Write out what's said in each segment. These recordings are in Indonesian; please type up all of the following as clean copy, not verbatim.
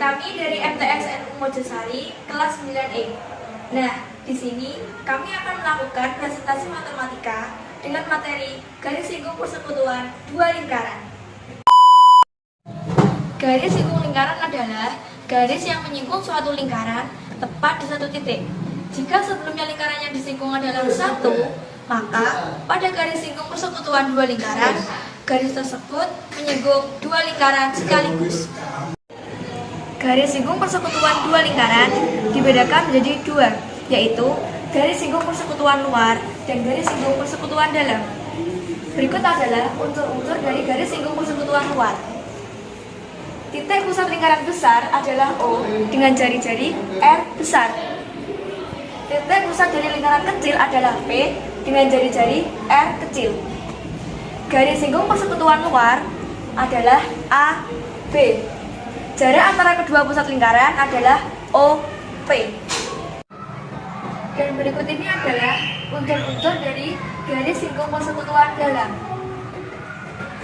Kami dari MTSNU Mojosari kelas 9E. Nah, di sini kami akan melakukan presentasi matematika dengan materi garis singgung persekutuan dua lingkaran. Garis singgung lingkaran adalah garis yang menyinggung suatu lingkaran tepat di satu titik. Jika sebelumnya lingkaran yang disinggung adalah satu, maka pada garis singgung persekutuan dua lingkaran, garis tersebut menyinggung dua lingkaran sekaligus. Garis singgung persekutuan dua lingkaran dibedakan menjadi dua, yaitu garis singgung persekutuan luar dan garis singgung persekutuan dalam. Berikut adalah unsur-unsur dari garis singgung persekutuan luar. Titik pusat lingkaran besar adalah O dengan jari-jari R besar. Titik pusat dari lingkaran kecil adalah P dengan jari-jari R kecil. Garis singgung persekutuan luar adalah A, B. Jarak antara kedua pusat lingkaran adalah OP. Dan berikut ini adalah unsur-unsur dari garis singgung persekutuan dalam.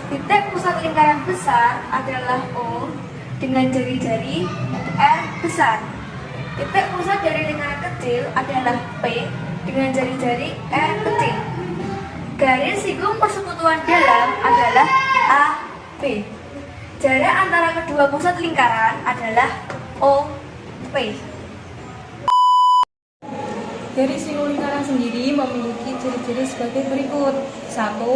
Titik pusat lingkaran besar adalah O dengan jari-jari R besar. Titik pusat dari lingkaran kecil adalah P dengan jari-jari R kecil. Garis singgung persekutuan dalam adalah AB. Jarak antara kedua pusat lingkaran adalah OP. Garis singgung lingkaran sendiri memiliki ciri-ciri sebagai berikut. 1.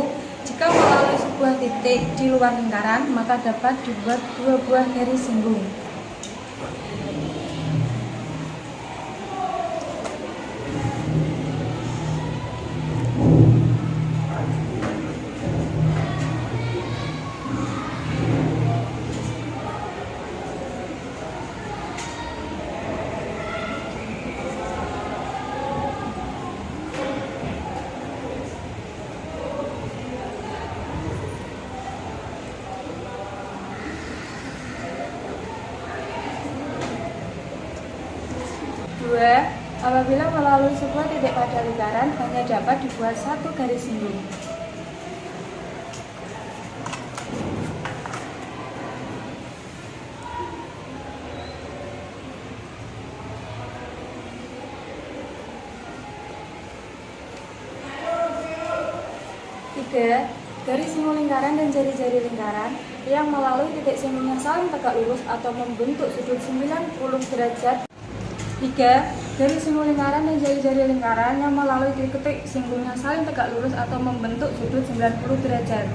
Jika melalui sebuah titik di luar lingkaran, maka dapat dibuat dua buah garis singgung. Dua, apabila melalui sebuah titik pada lingkaran hanya dapat dibuat satu garis singgung. Tiga, garis singgung lingkaran dan jari-jari lingkaran yang melalui titik singgungnya saling tegak lurus atau membentuk sudut 90 derajat. 3. Garis singgung lingkaran dan jari-jari lingkaran yang melalui titik singgungnya saling tegak lurus atau membentuk sudut 90 derajat.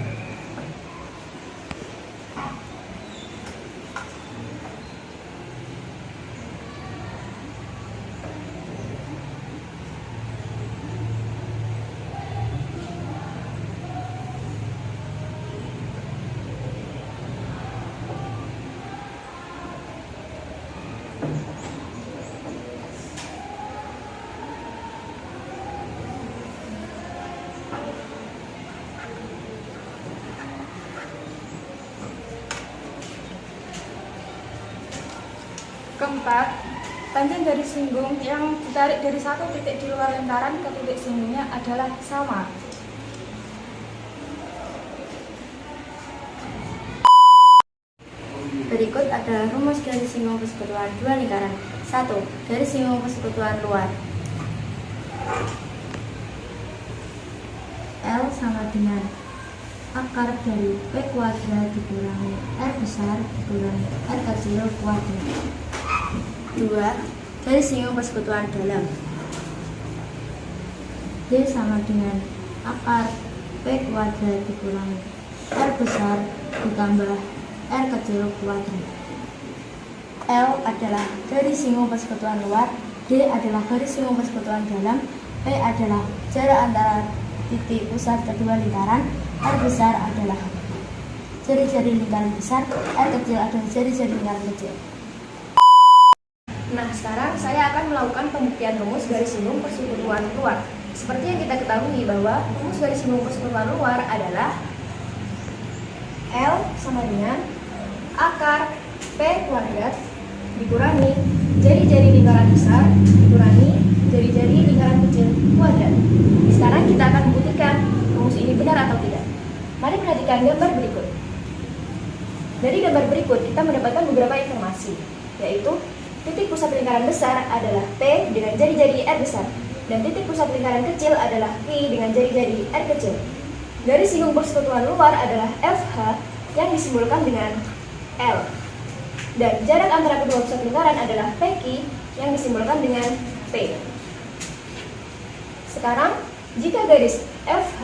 Keempat, tangent dari singgung yang ditarik dari satu titik di luar lingkaran ke titik singgungnya adalah sama. Berikut adalah rumus garis singgung persekutuan dua lingkaran. 1. Garis singgung persekutuan luar. L sama dengan akar dari P kuadrat dikurangi R besar dikurangi R kecil kuadrat. 2. Garis singgung persekutuan dalam. D sama dengan akar P kuadrat dikurangi R besar ditambah R kecil kuadrat. L adalah garis singgung persekutuan luar, D adalah garis singgung persekutuan dalam, P adalah jarak antara titik pusat kedua lingkaran, R besar adalah jari-jari lingkaran besar, R kecil adalah jari-jari lingkaran kecil. Nah, sekarang saya akan melakukan pembuktian rumus garis singgung persekutuan luar. Seperti yang kita ketahui bahwa rumus garis singgung persekutuan luar adalah L sama dengan akar P kuadrat dikurangi jari-jari lingkaran besar dikurangi jari-jari lingkaran kecil kuadrat. Sekarang kita akan membuktikan rumus ini benar atau tidak. Mari perhatikan gambar berikut. Dari gambar berikut kita mendapatkan beberapa informasi. yaitu titik pusat lingkaran besar adalah P dengan jari-jari R besar, dan titik pusat lingkaran kecil adalah Q dengan jari-jari R kecil. Garis singgung persekutuan luar adalah FH yang disimbolkan dengan L. Dan jarak antara kedua pusat lingkaran adalah PQ yang disimbolkan dengan P. Sekarang, jika garis FH,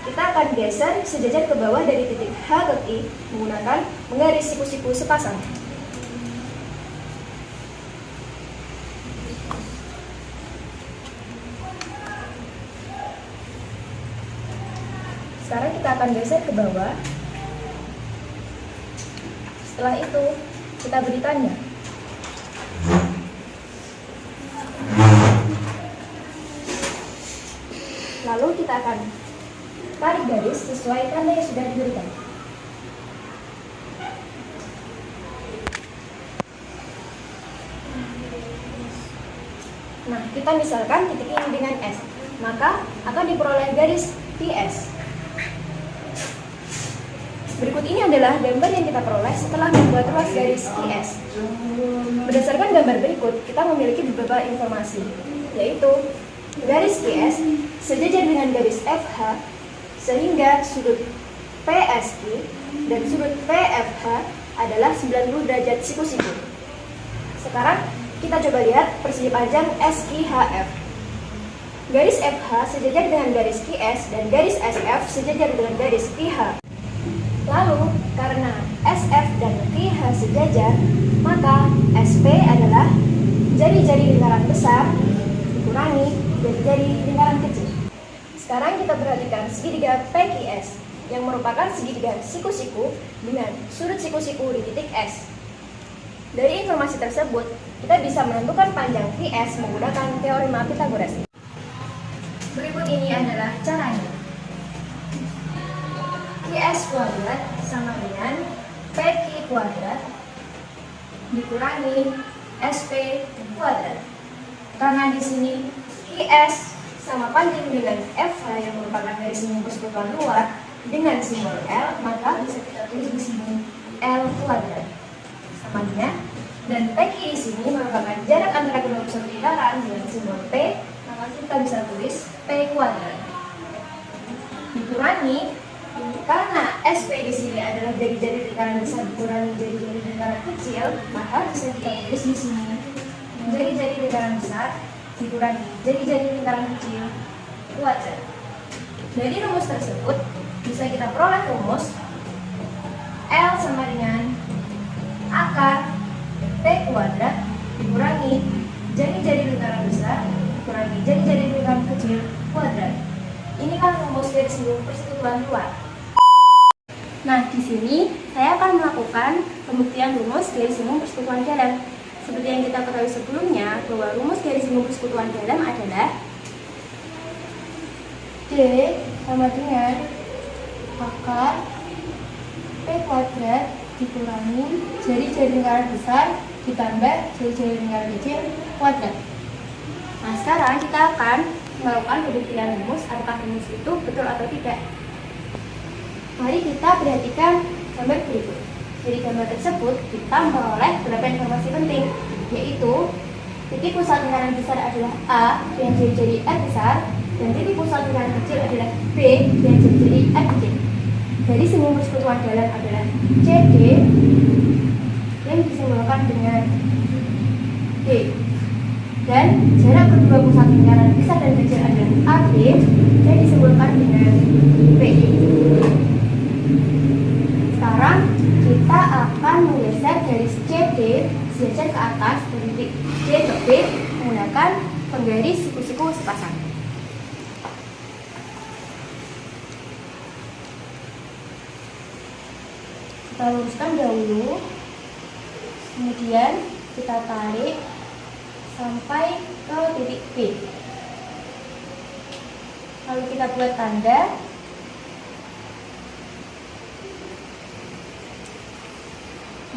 kita akan geser sejajar ke bawah dari titik H ke I menggunakan menggaris siku-siku sepasang. Sekarang kita akan geser ke bawah. Setelah itu, kita beri tanda. Lalu kita akan tarik garis sesuai tanda yang sudah diberikan. Nah, kita misalkan titik ini dengan S, maka akan diperoleh garis PS. Berikut ini adalah gambar yang kita peroleh setelah membuat ruas garis PS. Berdasarkan gambar berikut, kita memiliki beberapa informasi, yaitu garis PS sejajar dengan garis FH, sehingga sudut PSQ dan sudut PFH adalah 90 derajat siku-siku. Sekarang kita coba lihat persegi panjang SQHF. Garis FH sejajar dengan garis QS dan garis SF sejajar dengan garis QH. Lalu, karena SF dan QH sejajar, maka SP adalah jari-jari lingkaran besar dikurangi jari-jari lingkaran kecil. Sekarang kita perhatikan segitiga PQS yang merupakan segitiga siku-siku dengan sudut siku-siku di titik S. Dari informasi tersebut, kita bisa menentukan panjang QS menggunakan teorema Pythagoras. Berikut ini adalah caranya. QS kuadrat sama dengan PQ kuadrat dikurangi SP kuadrat. Karena di sini QS sama panjang dengan FH yang merupakan garis singgung persekutuan luar dengan simbol L, maka bisa kita tulis di sini L kuadrat sama dengan, dan PQ di sini merupakan jarak antara kedua pusat lingkaran dengan simbol P, maka kita bisa tulis P kuadrat dikurangi. Karena SP di sini adalah jari-jari lingkaran besar dikurangi jari-jari lingkaran kecil, maka bisa kita tulis di sini jari-jari lingkaran besar dikurangi jari-jari lingkaran kecil kuadrat. Dari rumus tersebut bisa kita peroleh rumus L sama dengan akar P kuadrat dikurangi jari-jari lingkaran besar dikurangi jari-jari lingkaran kecil kuadrat. Inilah rumus garis singgung persekutuan luar. Nah, di sini saya akan melakukan pembuktian rumus garis singgung persekutuan dalam. Seperti yang kita ketahui sebelumnya, bahwa rumus garis singgung persekutuan dalam adalah D sama dengan akar P kuadrat dikurangi jari-jari lingkaran besar ditambah jari-jari lingkaran kecil kuadrat. Nah, sekarang kita akan melakukan pembuktian rumus, apakah rumus itu betul atau tidak. Mari kita perhatikan gambar berikut. Dari gambar tersebut kita memperoleh beberapa informasi penting, yaitu titik pusat lingkaran besar adalah A dengan jari-jari R besar, dan titik pusat lingkaran kecil adalah B dengan jari-jari R kecil. Garis singgung persekutuan dalam adalah CD yang disimbolkan dengan D, dan jarak kedua pusat lingkaran besar dan kecil adalah AB yang disimbolkan dengan PI. Sekarang kita akan menggeser garis CD sejajar ke atas dari titik D ke B menggunakan penggaris siku-siku sepasang. Kita luruskan dahulu, kemudian kita tarik sampai ke titik B. Lalu kita buat tanda.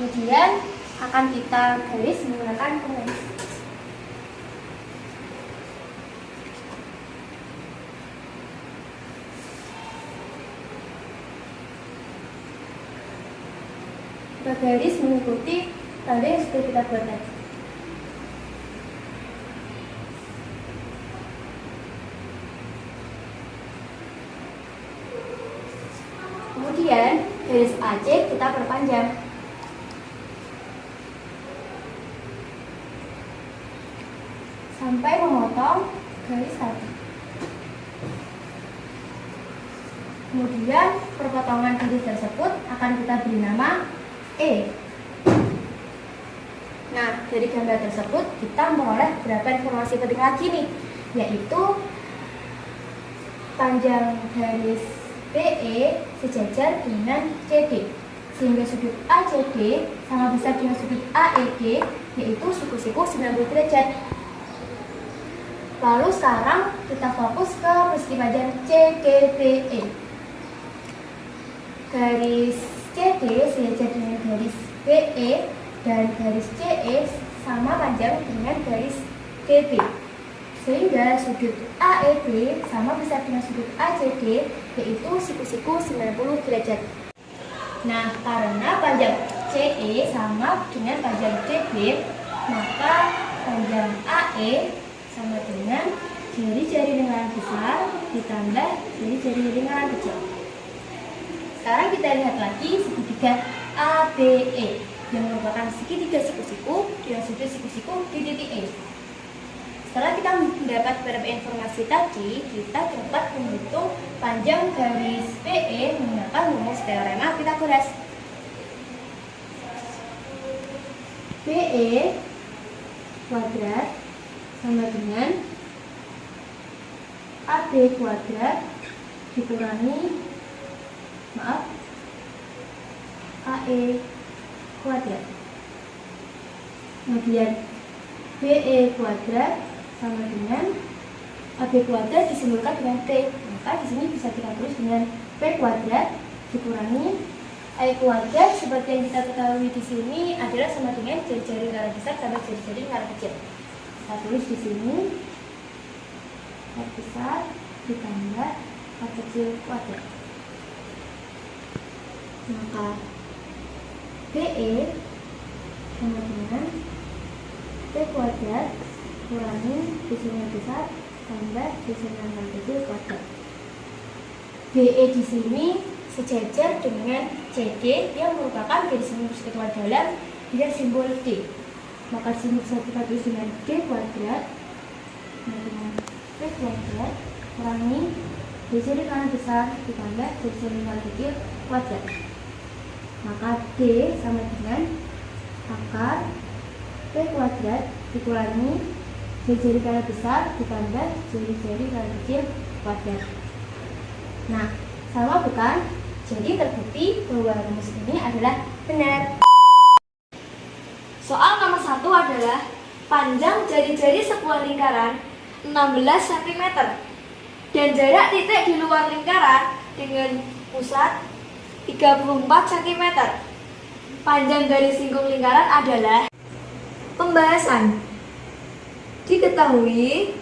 Kemudian akan kita garis menggunakan penggaris. Kita garis mengikuti Lalu yang sudah kita buat tadi. Kemudian garis AC kita perpanjang sampai memotong garis tadi. Kemudian perpotongan garis tersebut akan kita beri nama E. Nah, dari gambar tersebut kita memperoleh beberapa informasi penting lagi nih, yaitu panjang garis BE sejajar dengan CD, sehingga sudut ACD sama besar dengan sudut AED, yaitu siku-siku 90 derajat. Lalu sekarang kita fokus ke persegi panjang CDBE. Garis CD sejajar dengan garis BE dan garis CE sama panjang dengan garis DB, sehingga sudut AED sama besar dengan sudut ACD, yaitu siku-siku 90 derajat. Nah, karena panjang CE sama dengan panjang DB, maka panjang AE sama dengan jari-jari lengan besar ditambah jari-jari lengan kecil. Sekarang kita lihat lagi segitiga ABE yang merupakan segitiga siku-siku dengan sudut siku-siku di titik E. Setelah kita mendapat beberapa informasi tadi, kita dapat menghitung panjang garis BE menggunakan rumus teorema Pythagoras. BE kuadrat sama dengan AB kuadrat dikurangi AE kuadrat. Kemudian BE kuadrat sama dengan AB kuadrat disimbolkan dengan T, maka di sini bisa kita tulis dengan P kuadrat dikurangi AE kuadrat. Seperti yang kita ketahui di sini adalah sama dengan jari-jari lingkaran besar tambah jari-jari lingkaran kecil. Kita tulis di sini R besar ditambah R kecil kuadrat. Maka BE sama dengan P kuadrat kurangi di sini besar tambah di sini kecil kuadrat. BE di sini sejajar dengan CD yang merupakan garis lurus keluar dalam dengan simbol D. Maka di sini bisa kita tulis dengan D kuadrat dengan P kuadrat kurangi jari kanan besar ditambah jari kanan kecil kuadrat. Maka D sama dengan akar P kuadrat dikurangi jari kanan besar ditambah jari kanan kecil kuadrat. Nah, sama bukan? Jadi terbukti bahwa rumus ini adalah benar. Soal nomor 1 adalah panjang jari-jari sebuah lingkaran 16 cm dan jarak titik di luar lingkaran dengan pusat 34 cm. Panjang garis singgung lingkaran adalah pembahasan. Diketahui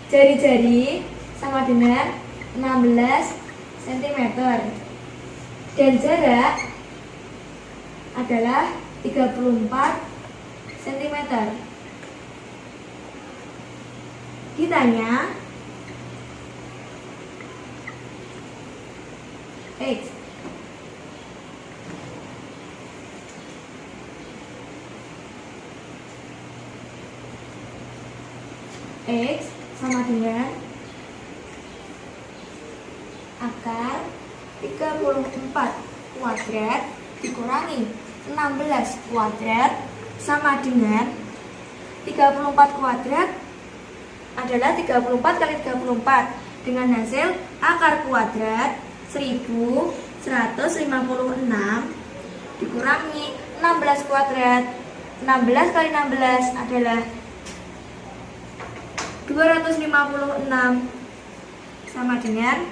jari-jari sama dengan 16 cm dan jarak adalah 34 cm. Ditanya X sama dengan akar 34 kuadrat dikurangi 16 kuadrat sama dengan 34 kuadrat adalah 34 kali 34 dengan hasil akar kuadrat 1156 dikurangi 16 kuadrat. 16 kali 16 adalah 256 sama dengan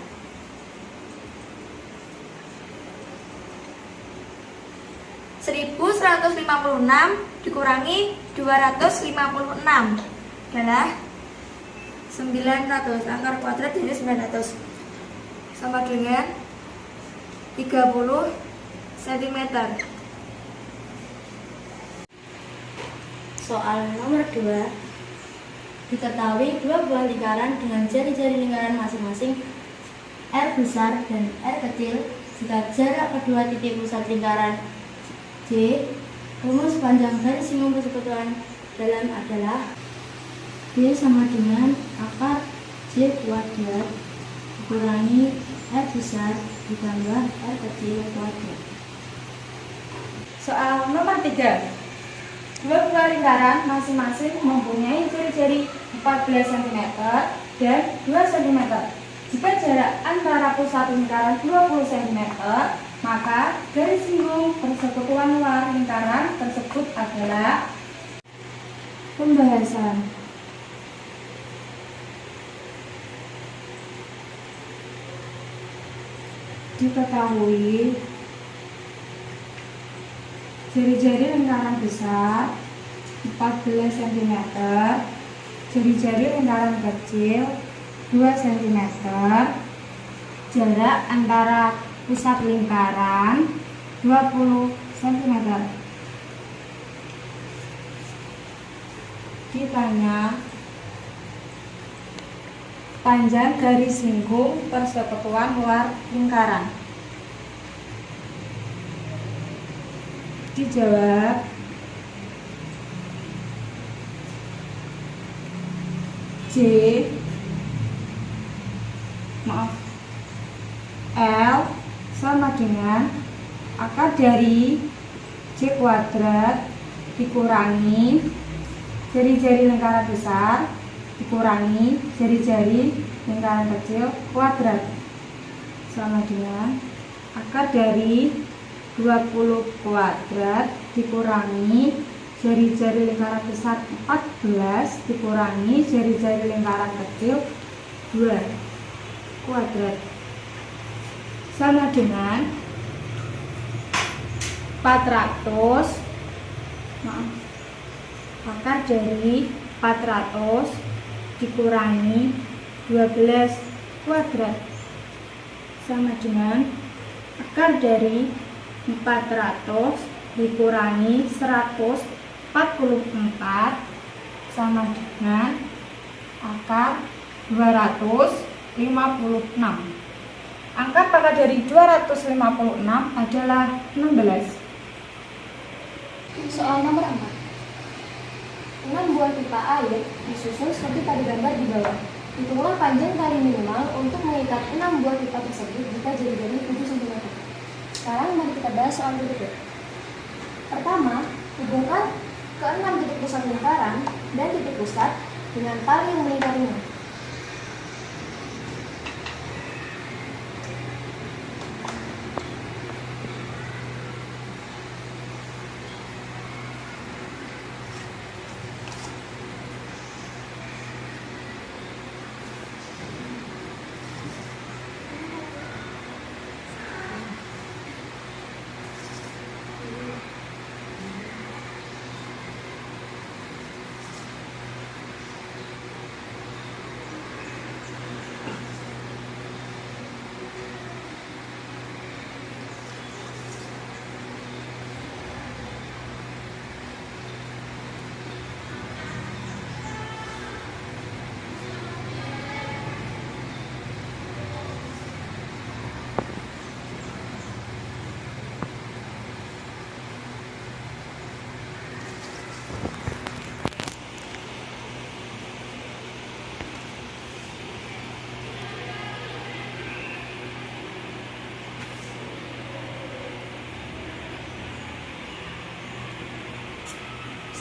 1156 dikurangi 256 adalah 900. Akar kuadrat dari 900 sama dengan 30 cm. cm. Soal nomor 2. Diketahui dua buah lingkaran dengan jari-jari lingkaran masing-masing R besar dan R kecil jika jarak kedua titik pusat lingkaran J. Rumus panjang garis singgung persekutuan dalam adalah B sama dengan akar J kuadrat dikurangi R besar ditambah R kecil kuadrat. Soal nomor 3. Dua buah lingkaran masing-masing mempunyai jari-jari 14 cm dan 2 cm. Jika jarak antara pusat lingkaran 20 cm, maka garis singgung persekutuan luar lingkaran tersebut adalah pembahasan. Diketahui jari-jari lingkaran besar 14 cm, jari-jari lingkaran kecil 2 cm, jarak antara pusat lingkaran 20 cm. Ditanya panjang garis singgung persekutuan luar lingkaran. Dijawab L sama dengan akar dari J kuadrat dikurangi jari-jari lingkaran besar dikurangi jari-jari lingkaran kecil kuadrat sama dengan akar dari 20 kuadrat dikurangi jari-jari lingkaran besar 14 dikurangi jari-jari lingkaran kecil 2 kuadrat sama dengan 400 akar dari 400 dikurangi 12 kuadrat sama dengan akar dari 400 dikurangi 144 sama dengan akar 256. Angka pangkat dari 256 adalah 16. Soal nomor 4. 6 buah pipa air disusun seperti pada gambar di bawah. Hitunglah panjang tali minimal untuk mengikat 6 buah pipa tersebut jika jari-jari 7 cm. Sekarang mari kita bahas soal berikut. Pertama, hubungkan ke-6 titik pusat lingkaran dan titik pusat dengan tali yang melingkarinya.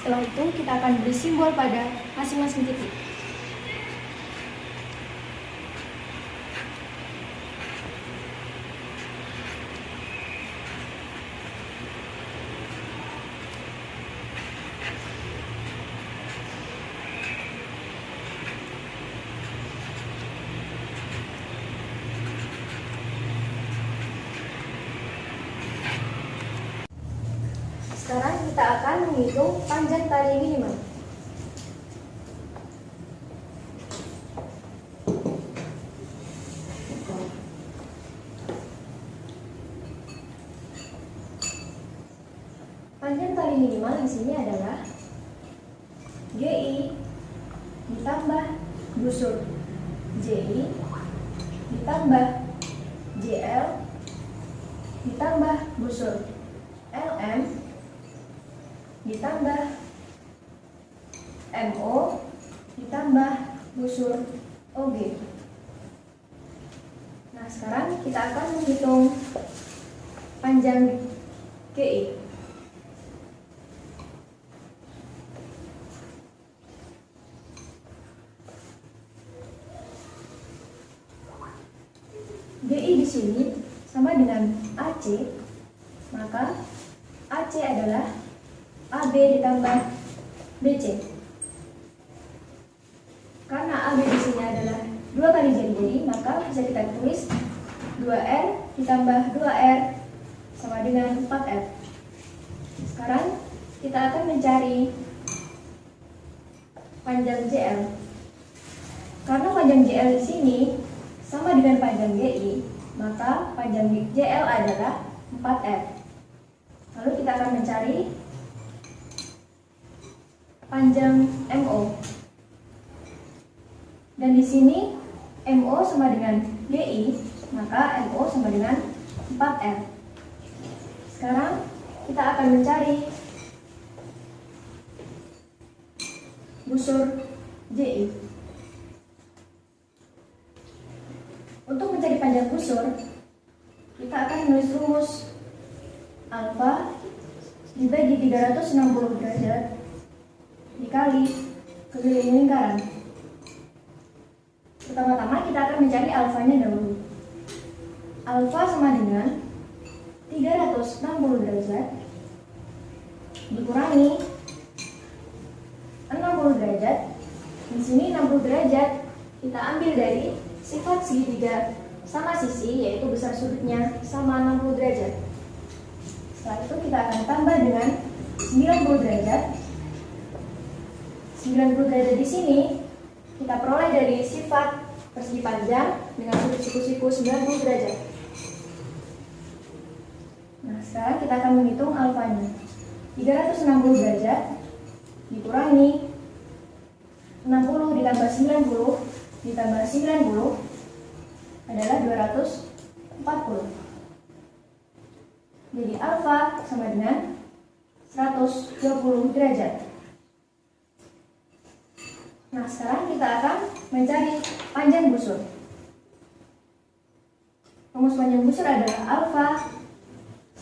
Setelah itu, kita akan beri simbol pada masing-masing titik. Sekarang kita akan menghitung panjang tali minimal. Panjang tali minimal di sini adalah GI ditambah busur JI ditambah JL ditambah busur LM ditambah MO ditambah busur OG. Nah, sekarang kita akan menghitung panjang GI. GI di sini sama dengan AC, maka AC adalah AB ditambah BC. Karena AB di sini adalah 2 kali jari-jari, maka bisa kita tulis 2R ditambah 2R sama dengan 4R. Sekarang kita akan mencari panjang JL. Karena panjang JL di sini sama dengan panjang GI, maka panjang JL adalah 4R. Lalu kita akan mencari panjang MO. Dan di sini MO sama dengan GI, maka MO sama dengan 4R. Sekarang kita akan mencari busur JI. Untuk mencari panjang busur, kita akan menulis rumus alfa dibagi 360 derajat dikali keliling lingkaran. Pertama-tama kita akan mencari alfanya dahulu. Alfa sama dengan 360 derajat dikurangi 60 derajat. Di sini 60 derajat kita ambil dari sifat segitiga sama sisi, yaitu besar sudutnya sama 60 derajat. Setelah itu kita akan tambah dengan 90 derajat. 90 derajat di sini kita peroleh dari sifat persegi panjang dengan sudut siku-siku 90 derajat. Nah, sekarang kita akan menghitung alfanya. 360 derajat dikurangi 60 ditambah 90 ditambah 90 adalah 240. Jadi alfa sama dengan 120 derajat. Nah, sekarang kita akan mencari panjang busur. Rumus panjang busur adalah alfa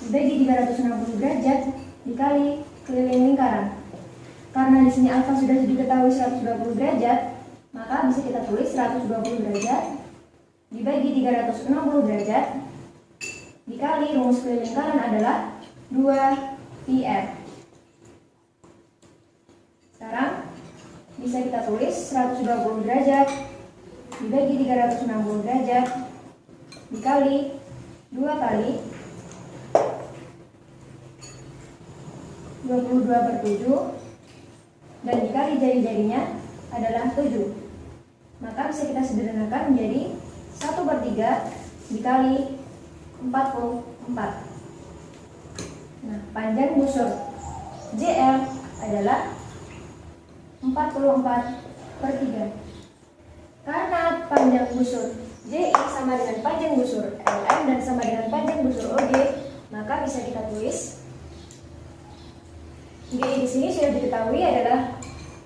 dibagi 360 derajat dikali keliling lingkaran. Karena di sini alfa sudah diketahui 120 derajat, maka bisa kita tulis 120 derajat dibagi 360 derajat dikali rumus keliling lingkaran adalah 2πr. Sekarang bisa kita tulis 120 derajat dibagi 360 derajat dikali 2 kali 22/7 dan dikali jari-jarinya adalah 7. Maka bisa kita sederhanakan menjadi 1/3 dikali 44. Nah, panjang busur JL adalah 44/3. Karena panjang busur JI sama dengan panjang busur LM dan sama dengan panjang busur OG, maka bisa kita tulis GI di sini sudah diketahui adalah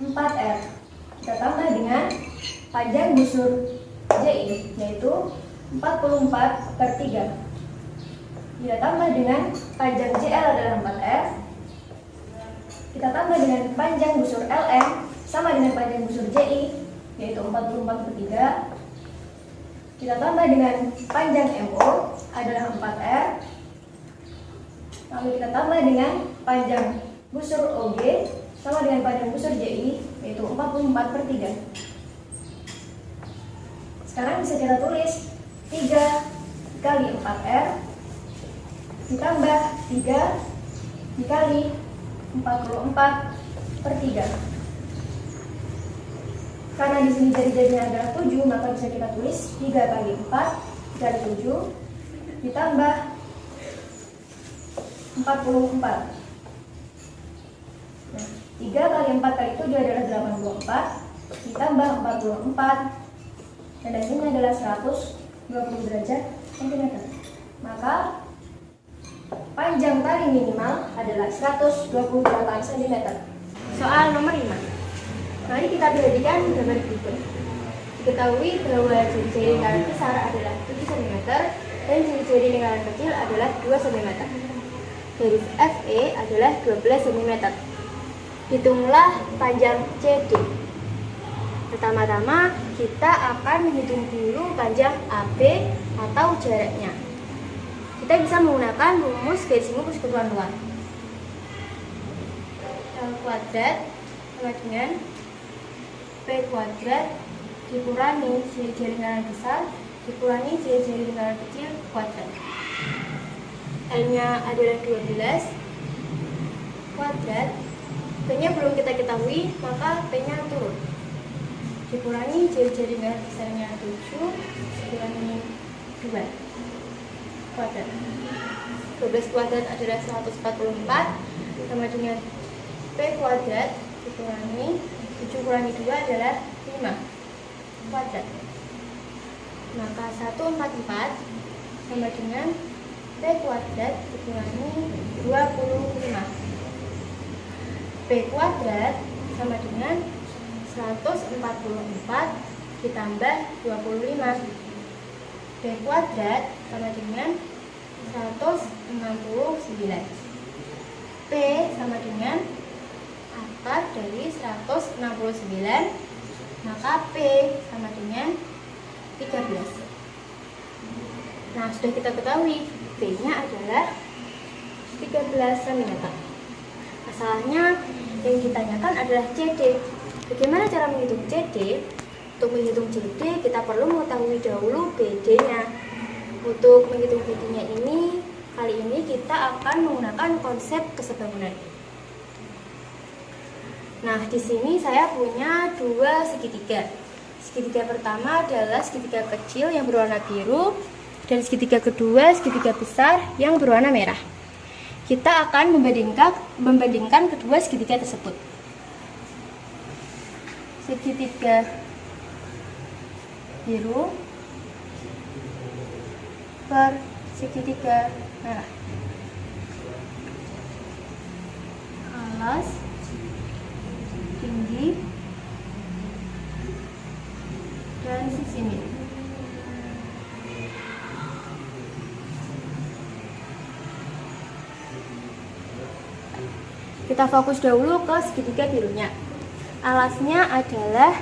4R. Kita tambah dengan panjang busur JI, yaitu 44/3. Kita tambah dengan panjang JL adalah 4R. Kita tambah dengan panjang busur LM sama dengan panjang busur JI, yaitu 44/3. Kita tambah dengan panjang MO adalah 4R. Lalu kita tambah dengan panjang busur OG sama dengan panjang busur JI, yaitu 44/3. Sekarang bisa kita tulis 3 dikali 4R ditambah 3 dikali 44/3. Karena di sini jari-jarinya adalah 7, maka bisa kita tulis 3 kali 4 dikali 7 ditambah 44. 3 kali 4 kali 7 adalah 84, ditambah 44, dan hasilnya adalah 120 derajat centimeter. Maka panjang tali minimal adalah 128 cm. Soal nomor 5. Mari kita perhatikan gambar berikut. Diketahui bahwa jari-jari lingkaran besar adalah 7 cm dan jari-jari lingkaran kecil adalah 2 cm. Garis FE adalah 12 cm. Hitunglah panjang CD. Pertama-tama kita akan menghitung dulu panjang AB atau jaraknya. Kita bisa menggunakan rumus garis singgung persekutuan luar. L kuadrat sama dengan P kuadrat dikurangi jari-jari lingkaran besar dikurangi jari-jari lingkaran kecil kuadrat. L-nya adalah 12 kuadrat. P-nya belum kita ketahui, maka P-nya turun. Dikurangi jari-jari lingkaran besarnya 7 dikurangi 2 kuadrat. 12 kuadrat adalah 144 sama dengan P kuadrat dikurangi 7 kurangi 2 adalah 5 kuadrat. Maka 144 sama dengan P kuadrat dikurangi 25. P kuadrat sama dengan 144 ditambah 25. P kuadrat sama dengan 169. P sama dengan akar dari 169, maka P sama dengan 13. Nah, sudah kita ketahui P-nya adalah 13 cm. Masalahnya yang ditanyakan adalah CD. Bagaimana cara menghitung CD? Untuk menghitung CD, kita perlu mengetahui dahulu BD-nya. Untuk menghitung BD-nya ini, kali ini kita akan menggunakan konsep kesebangunan. Nah, di sini saya punya dua segitiga. Segitiga pertama adalah segitiga kecil yang berwarna biru, dan segitiga kedua segitiga besar yang berwarna merah. Kita akan membandingkan kedua segitiga tersebut. Segitiga biru per segitiga merah. Alas, tinggi, dan sisi miring. Kita fokus dahulu ke segitiga birunya. Alasnya adalah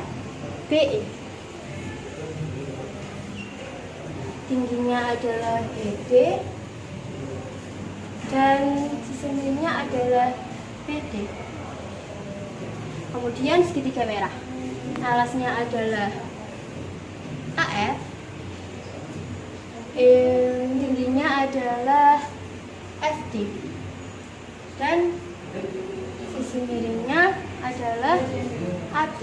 BE. Tingginya adalah BD. Dan sisi miringnya adalah BD. Kemudian segitiga merah. Alasnya adalah AF. Tingginya adalah FD. Dan sisi miringnya adalah AD.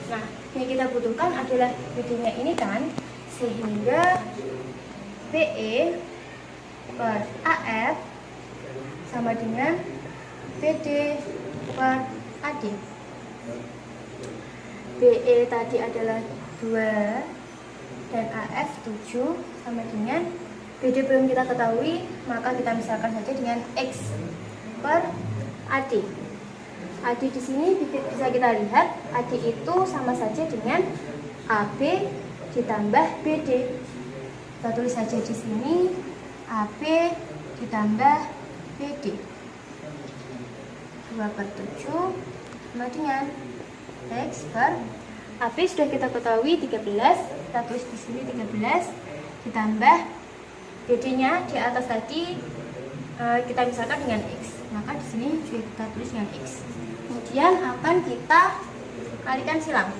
Nah, yang kita butuhkan adalah BD-nya ini kan, sehingga BE per AF sama dengan BD per AD. BE tadi adalah 2 dan AF 7 sama dengan BD belum kita ketahui, maka kita misalkan saja dengan X per AD. AD di sini bisa kita lihat, AD itu sama saja dengan AB ditambah BD. Kita tulis saja di sini AB ditambah BD. 2 per 7 sama dengan X per AB sudah kita ketahui 13. Kita tulis di sini 13 ditambah BD-nya di atas tadi kita misalkan dengan X, maka di sini juga kita tulis dengan X. Kemudian akan kita kalikan silang.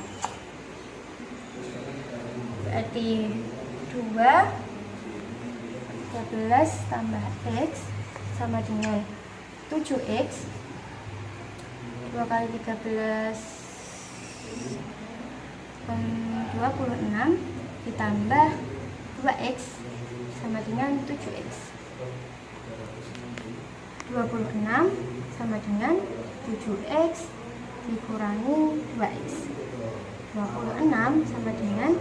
Berarti 2 13 tambah X sama dengan 7X. 2 kali 13 26 ditambah 2X sama dengan 7X. 26 sama dengan 7x dikurangi 2x. 26 sama dengan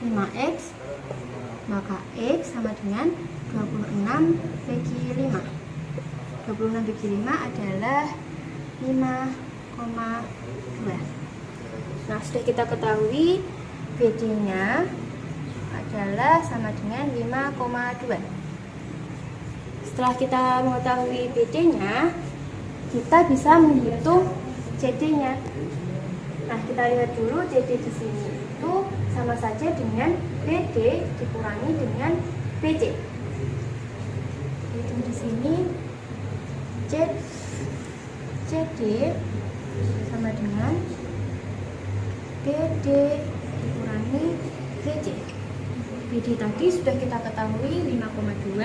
5x, maka x sama dengan 26 bagi 5. 26 bagi 5 adalah 5,2. Nah, sudah kita ketahui BD-nya adalah sama dengan 5,2. Setelah kita mengetahui BD-nya, kita bisa menghitung CD-nya. Nah, kita lihat dulu CD di sini itu sama saja dengan BD dikurangi dengan BC. Hitung di sini CD sama dengan BD dikurangi BC. BD tadi sudah kita ketahui 5,2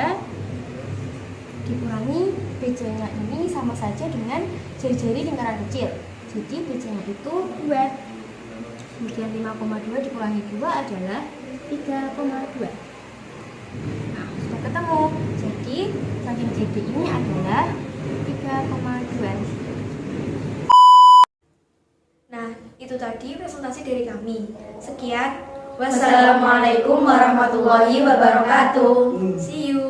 dikurangi BC-nya ini sama saja dengan jari-jari lingkaran kecil. Jadi BC-nya itu 2. Kemudian 5,2 dikurangi 2 adalah 3,2. Nah, sudah ketemu. Jadi samping CD ini adalah 3,2. Nah, itu tadi presentasi dari kami. Sekian. Wassalamualaikum warahmatullahi wabarakatuh. See you.